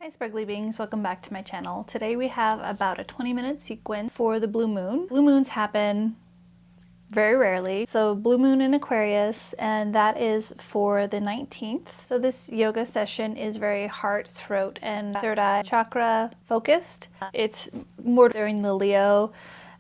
Hi sparkly beings, welcome back to my channel. Today we have about a 20-minute sequence for the blue moon. Blue moons happen very rarely. So blue moon in Aquarius, and that is for the 19th. So this yoga session is very heart, throat, and third eye chakra focused. It's more during the Leo,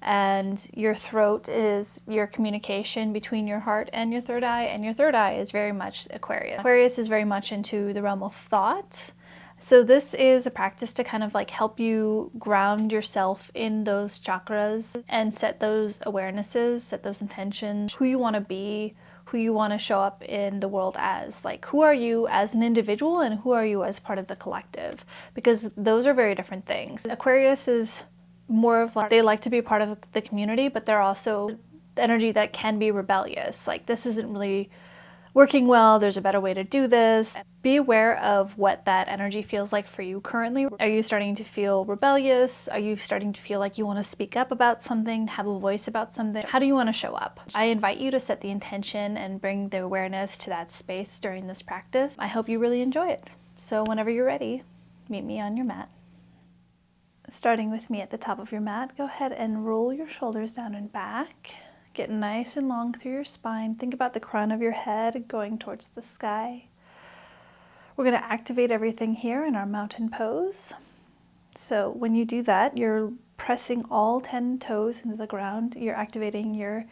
and your throat is your communication between your heart and your third eye is very much Aquarius. Aquarius is very much into the realm of thought. So this is a practice to kind of like help you ground yourself in those chakras and set those awarenesses, set those intentions, who you want to be, who you want to show up in the world as. Like, who are you as an individual and who are you as part of the collective? Because those are very different things. Aquarius is more of like, they like to be part of the community, but they're also the energy that can be rebellious. Like, this isn't really working well, there's a better way to do this. Be aware of what that energy feels like for you currently. Are you starting to feel rebellious? Are you starting to feel like you want to speak up about something, have a voice about something? How do you want to show up? I invite you to set the intention and bring the awareness to that space during this practice. I hope you really enjoy it. So whenever you're ready, meet me on your mat. Starting with me at the top of your mat, go ahead and roll your shoulders down and back. Get nice and long through your spine. Think about the crown of your head going towards the sky. We're going to activate everything here in our mountain pose. So when you do that, you're pressing all 10 toes into the ground. You're activating your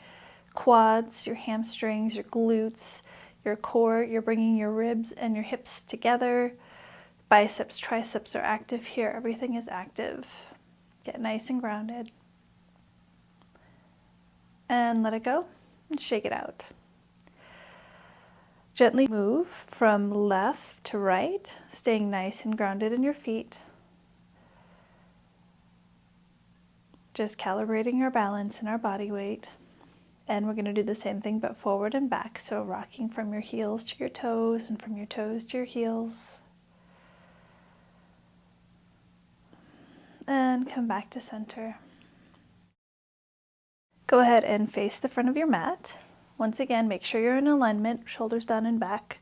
quads, your hamstrings, your glutes, your core. You're bringing your ribs and your hips together. Biceps, triceps are active here. Everything is active. Get nice and grounded. And let it go and shake it out. Gently move from left to right, staying nice and grounded in your feet. Just calibrating our balance and our body weight. And we're going to do the same thing but forward and back. So rocking from your heels to your toes and from your toes to your heels. And come back to center. Go ahead and face the front of your mat. Once again, make sure you're in alignment, shoulders down and back.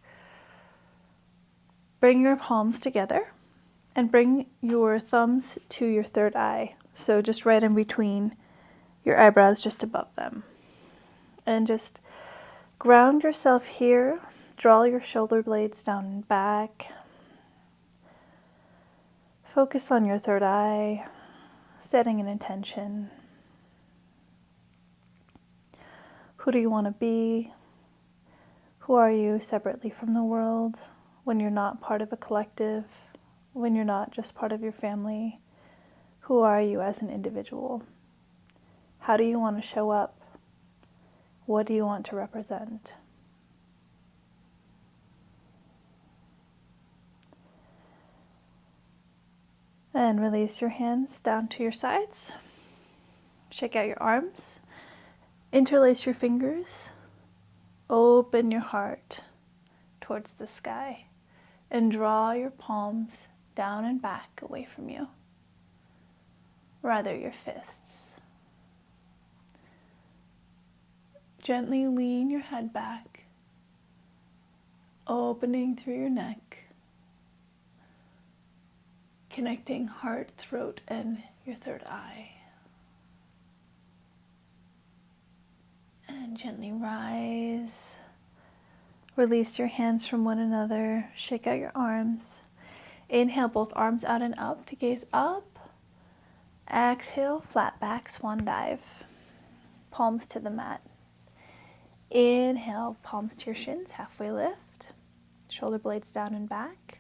Bring your palms together and bring your thumbs to your third eye. So just right in between your eyebrows, just above them. And just ground yourself here. Draw your shoulder blades down and back. Focus on your third eye, setting an intention. Who do you want to be? Who are you separately from the world when you're not part of a collective, when you're not just part of your family? Who are you as an individual? How do you want to show up? What do you want to represent? And release your hands down to your sides. Shake out your arms. Interlace your fingers, open your heart towards the sky, and draw your palms down and back away from you, rather your fists. Gently lean your head back, opening through your neck, connecting heart, throat, and your third eye. And gently rise. Release your hands from one another. Shake out your arms. Inhale, both arms out and up to gaze up. Exhale, flat back, swan dive. Palms to the mat. Inhale, palms to your shins, halfway lift. Shoulder blades down and back.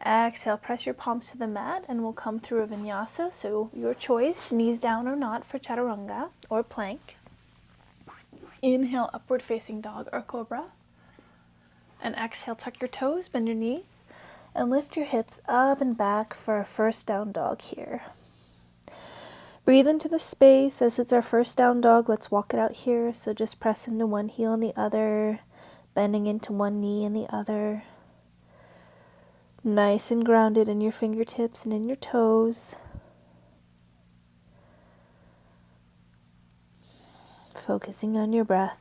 Exhale, press your palms to the mat and we'll come through a vinyasa. So your choice, knees down or not for chaturanga or plank. Inhale, upward facing dog or cobra. And exhale, tuck your toes, bend your knees, and lift your hips up and back for a first down dog here. Breathe into the space. As it's our first down dog, let's walk it out here. So just press into one heel and the other, bending into one knee and the other. Nice and grounded in your fingertips and in your toes. Focusing on your breath.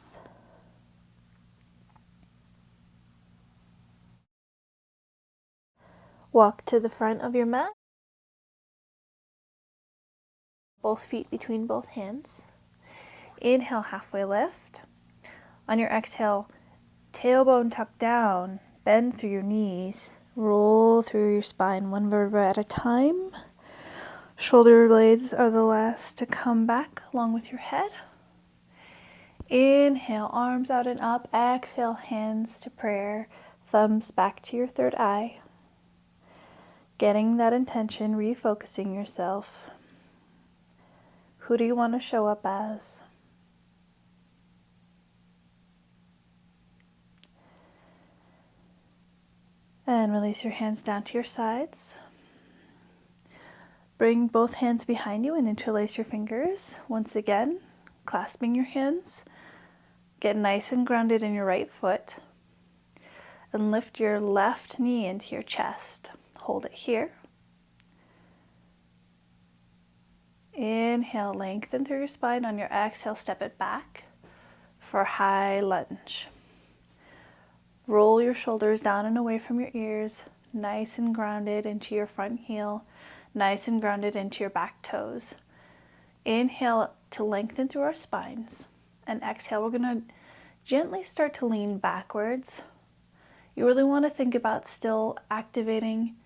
Walk to the front of your mat. Both feet between both hands. Inhale, halfway lift. On your exhale, tailbone tucked down, bend through your knees, roll through your spine one vertebra at a time. Shoulder blades are the last to come back along with your head. Inhale, arms out and up. Exhale, hands to prayer, thumbs back to your third eye. Getting that intention, refocusing yourself. Who do you want to show up as? And release your hands down to your sides. Bring both hands behind you and interlace your fingers. Once again, clasping your hands. Get nice and grounded in your right foot. And lift your left knee into your chest. Hold it here. Inhale, lengthen through your spine. On your exhale, step it back for high lunge. Roll your shoulders down and away from your ears, nice and grounded into your front heel, nice and grounded into your back toes. Inhale to lengthen through our spines, and exhale, we're going to gently start to lean backwards. You really want to think about still activating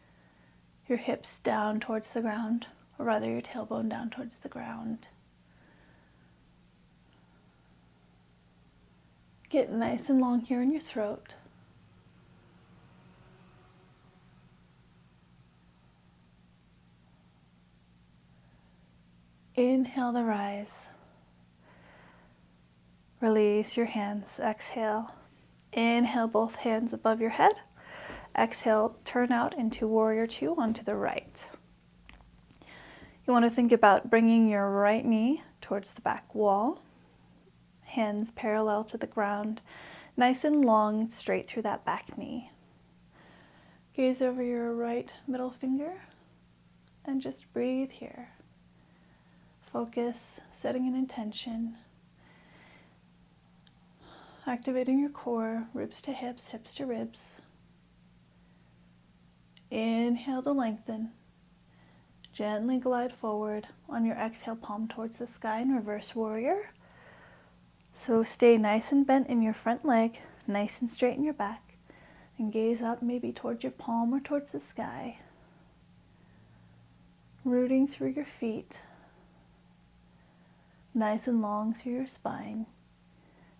your hips down towards the ground, or rather your tailbone down towards the ground. Get nice and long here in your throat. Inhale to rise. Release your hands. Exhale. Inhale, both hands above your head. Exhale, turn out into Warrior Two onto the right. You want to think about bringing your right knee towards the back wall. Hands parallel to the ground, nice and long, straight through that back knee. Gaze over your right middle finger and just breathe here. Focus, setting an intention, activating your core, ribs to hips, hips to ribs. Inhale to lengthen. Gently glide forward. On your exhale, palm towards the sky in reverse warrior. So stay nice and bent in your front leg, nice and straight in your back, and gaze up maybe towards your palm or towards the sky. Rooting through your feet, nice and long through your spine,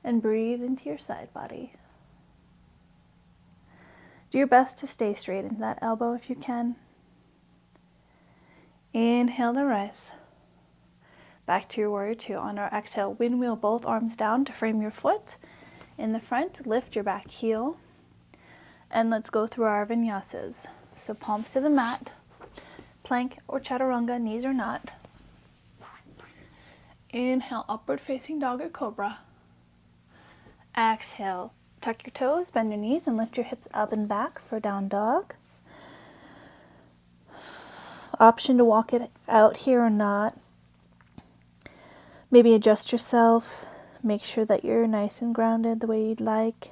and breathe into your side body. Do your best to stay straight into that elbow if you can. Inhale to rise. Back to your Warrior Two. On our exhale, windwheel both arms down to frame your foot. In the front, lift your back heel. And let's go through our vinyasas. So palms to the mat, plank or chaturanga, knees or not. Inhale, upward facing dog or cobra. Exhale, tuck your toes, bend your knees, and lift your hips up and back for down dog. Option to walk it out here or not. Maybe adjust yourself. Make sure that you're nice and grounded the way you'd like.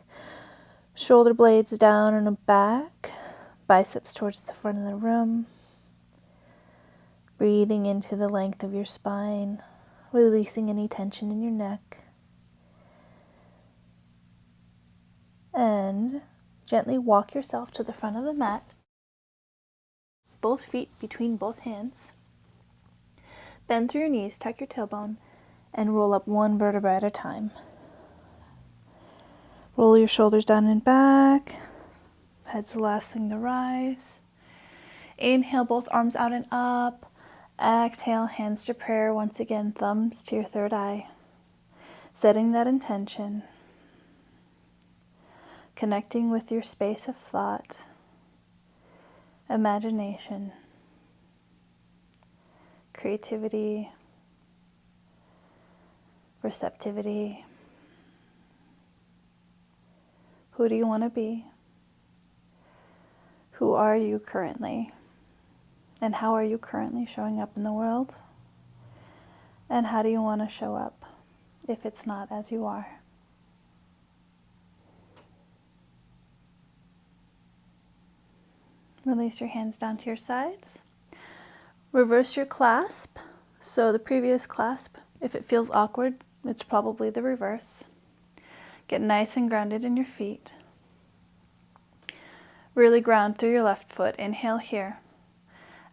Shoulder blades down and back. Biceps towards the front of the room. Breathing into the length of your spine. Releasing any tension in your neck. And gently walk yourself to the front of the mat. Both feet between both hands. Bend through your knees, tuck your tailbone, and roll up one vertebra at a time. Roll your shoulders down and back. Head's the last thing to rise. Inhale, both arms out and up. Exhale, hands to prayer. Once again, thumbs to your third eye. Setting that intention. Connecting with your space of thought, imagination, creativity, receptivity. Who do you want to be? Who are you currently? And how are you currently showing up in the world? And how do you want to show up if it's not as you are? Release your hands down to your sides. Reverse your clasp. So the previous clasp, if it feels awkward, it's probably the reverse. Get nice and grounded in your feet. Really ground through your left foot. Inhale here.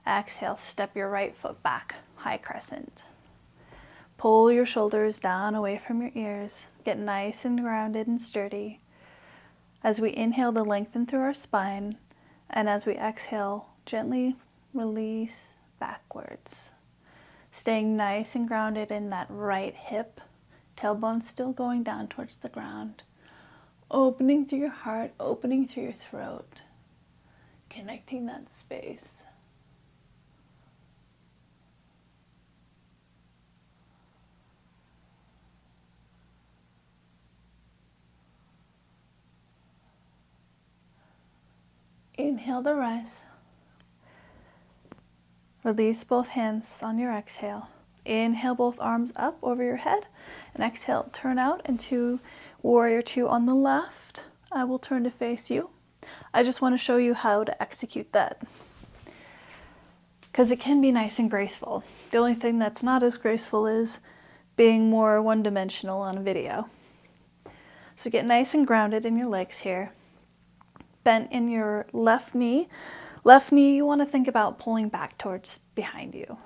Exhale, step your right foot back, high crescent. Pull your shoulders down away from your ears. Get nice and grounded and sturdy. As we inhale to lengthen through our spine, and as we exhale, gently release backwards. Staying nice and grounded in that right hip, tailbone still going down towards the ground. Opening through your heart, opening through your throat, connecting that space. Inhale to rise. Release both hands on your exhale. Inhale both arms up over your head, and exhale, turn out into warrior two on the left. I will turn to face you. I just want to show you how to execute that, because it can be nice and graceful. The only thing that's not as graceful is being more one-dimensional on a video. So get nice and grounded in your legs here. Bent in your left knee. Left knee, you want to think about pulling back towards behind you.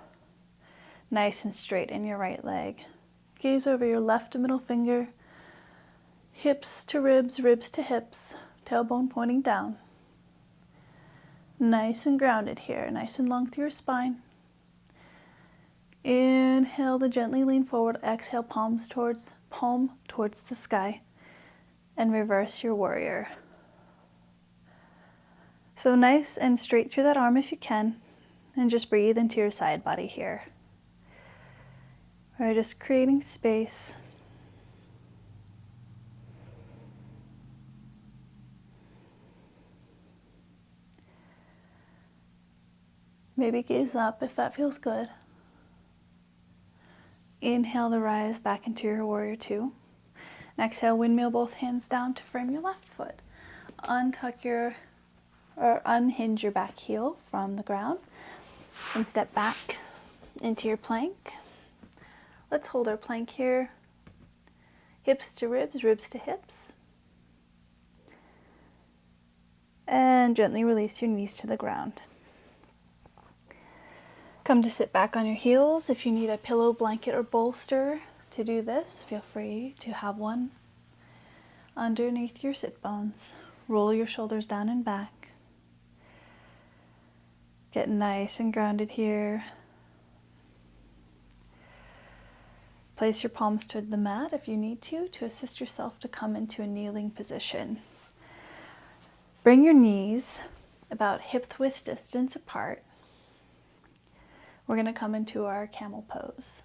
Nice and straight in your right leg. Gaze over your left middle finger. Hips to ribs, ribs to hips. Tailbone pointing down. Nice and grounded here. Nice and long through your spine. Inhale to gently lean forward. Exhale, palm towards the sky. And reverse your warrior. So nice and straight through that arm if you can, and just breathe into your side body here. We're just creating space. Maybe gaze up if that feels good. Inhale to rise back into your warrior two. And exhale, windmill both hands down to frame your left foot. Unhinge your back heel from the ground and step back into your plank. Let's hold our plank here. Hips to ribs, ribs to hips. And gently release your knees to the ground. Come to sit back on your heels. If you need a pillow, blanket, or bolster to do this, feel free to have one underneath your sit bones. Roll your shoulders down and back. Get nice and grounded here. Place your palms toward the mat if you need to assist yourself to come into a kneeling position. Bring your knees about hip-width distance apart. We're going to come into our camel pose.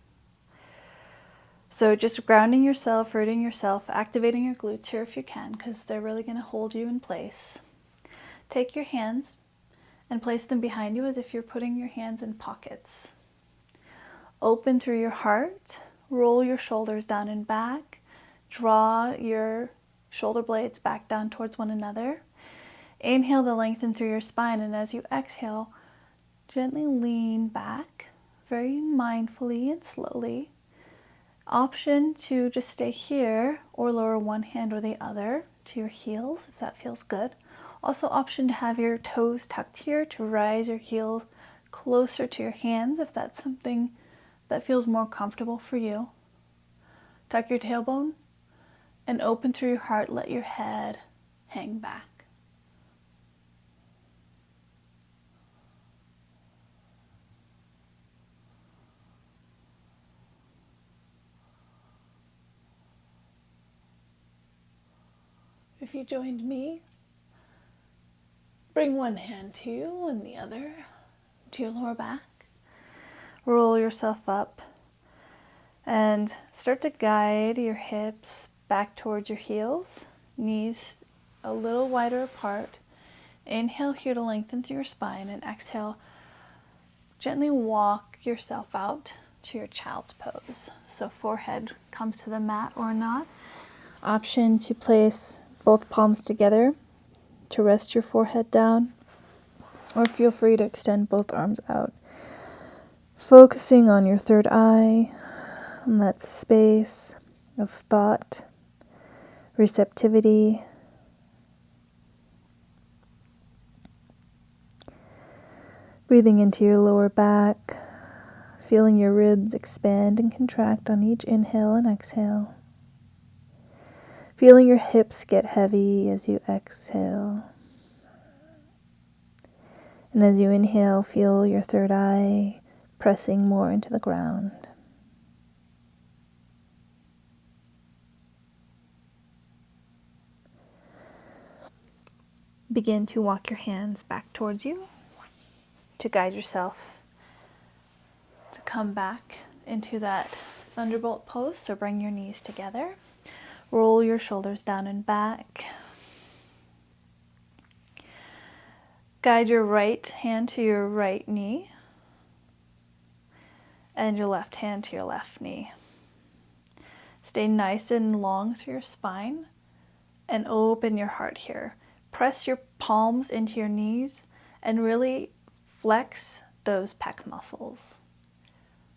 So just grounding yourself, rooting yourself, activating your glutes here if you can, because they're really going to hold you in place. Take your hands and place them behind you as if you're putting your hands in pockets. Open through your heart, roll your shoulders down and back, draw your shoulder blades back down towards one another. Inhale to lengthen through your spine, and as you exhale, gently lean back, very mindfully and slowly. Option to just stay here or lower one hand or the other to your heels if that feels good. Also option to have your toes tucked here to rise your heels closer to your hands if that's something that feels more comfortable for you. Tuck your tailbone and open through your heart, let your head hang back. If you joined me, bring one hand to you and the other to your lower back. Roll yourself up and start to guide your hips back towards your heels, knees a little wider apart. Inhale here to lengthen through your spine, and exhale, gently walk yourself out to your child's pose. So forehead comes to the mat or not. Option to place both palms together to rest your forehead down. Or feel free to extend both arms out, focusing on your third eye, on that space of thought, receptivity. Breathing into your lower back, feeling your ribs expand and contract on each inhale and exhale. Feeling your hips get heavy as you exhale. And as you inhale, feel your third eye pressing more into the ground. Begin to walk your hands back towards you to guide yourself to come back into that thunderbolt pose. So bring your knees together. Roll your shoulders down and back. Guide your right hand to your right knee and your left hand to your left knee. Stay nice and long through your spine and open your heart here. Press your palms into your knees and really flex those pec muscles.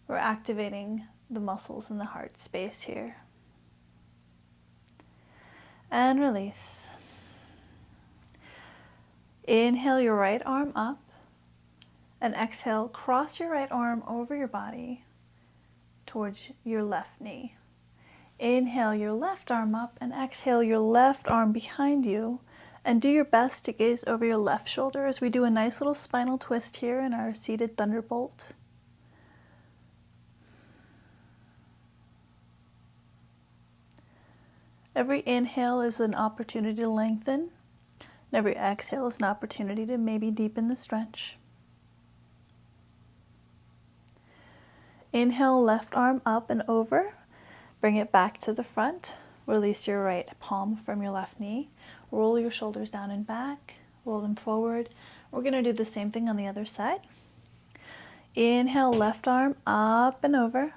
We're activating the muscles in the heart space here. And release. Inhale your right arm up and exhale, cross your right arm over your body towards your left knee. Inhale your left arm up and exhale your left arm behind you, and do your best to gaze over your left shoulder as we do a nice little spinal twist here in our seated thunderbolt. Every inhale is an opportunity to lengthen, and every exhale is an opportunity to maybe deepen the stretch. Inhale, left arm up and over. Bring it back to the front. Release your right palm from your left knee. Roll your shoulders down and back. Roll them forward. We're going to do the same thing on the other side. Inhale, left arm up and over.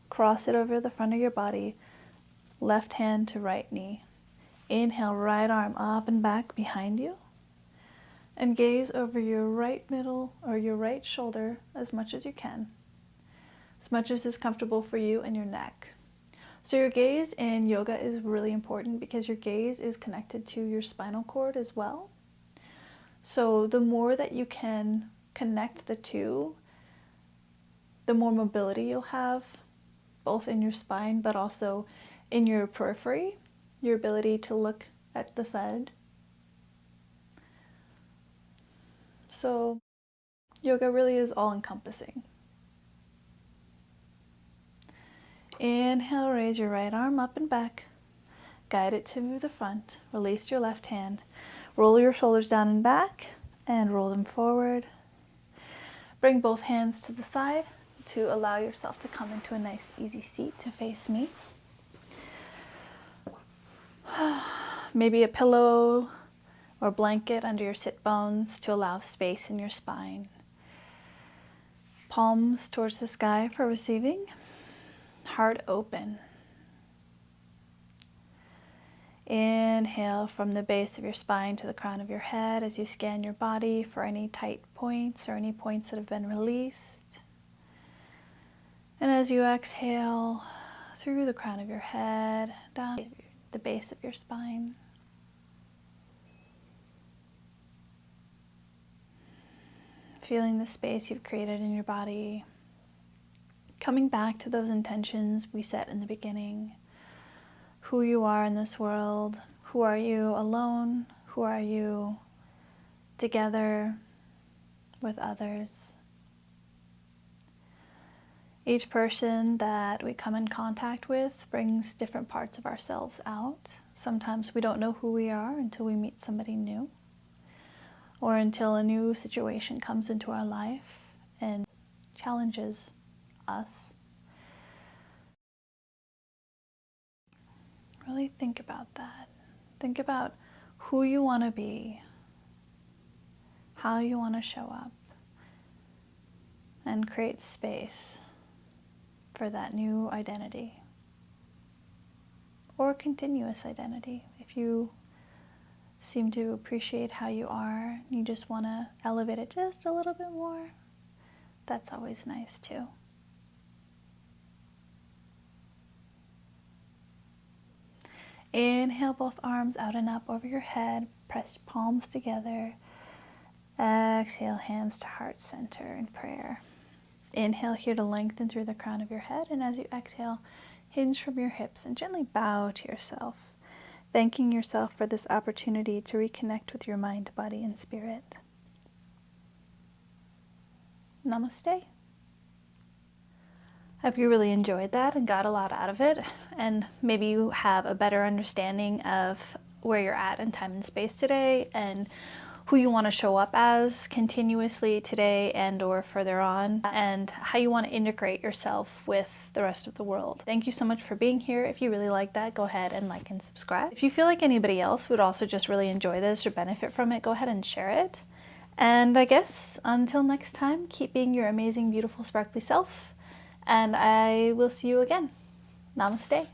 Cross it over the front of your body. Left hand to right knee. Inhale, right arm up and back behind you. And gaze over your right middle or your right shoulder as much as you can. As much as is comfortable for you and your neck. So your gaze in yoga is really important because your gaze is connected to your spinal cord as well. So the more that you can connect the two, the more mobility you'll have, both in your spine but also in your periphery, your ability to look at the side. So yoga really is all-encompassing. Inhale, raise your right arm up and back. Guide it to the front. Release your left hand. Roll your shoulders down and back and roll them forward. Bring both hands to the side to allow yourself to come into a nice easy seat to face me. Maybe a pillow or blanket under your sit bones to allow space in your spine. Palms towards the sky for receiving. Heart open. Inhale from the base of your spine to the crown of your head as you scan your body for any tight points or any points that have been released. And as you exhale through the crown of your head, down to the base of your spine. Feeling the space you've created in your body. Coming back to those intentions we set in the beginning. Who you are in this world. Who are you alone? Who are you together with others? Each person that we come in contact with brings different parts of ourselves out. Sometimes we don't know who we are until we meet somebody new, or until a new situation comes into our life and challenges us. Really think about that. Think about who you want to be, how you want to show up, and create space for that new identity or continuous identity if you seem to appreciate how you are. You just want to elevate it just a little bit more. That's always nice too. Inhale both arms out and up over your head. Press palms together. Exhale, hands to heart center in prayer. Inhale here to lengthen through the crown of your head, and as you exhale, hinge from your hips and gently bow to yourself, thanking yourself for this opportunity to reconnect with your mind, body, and spirit. Namaste. I hope you really enjoyed that and got a lot out of it, and maybe you have a better understanding of where you're at in time and space today and who you want to show up as continuously today and or further on, and how you want to integrate yourself with the rest of the world. Thank you so much for being here. If you really like that, go ahead and like and subscribe. If you feel like anybody else would also just really enjoy this or benefit from it, go ahead and share it. And I guess until next time, keep being your amazing, beautiful, sparkly self, and I will see you again. Namaste.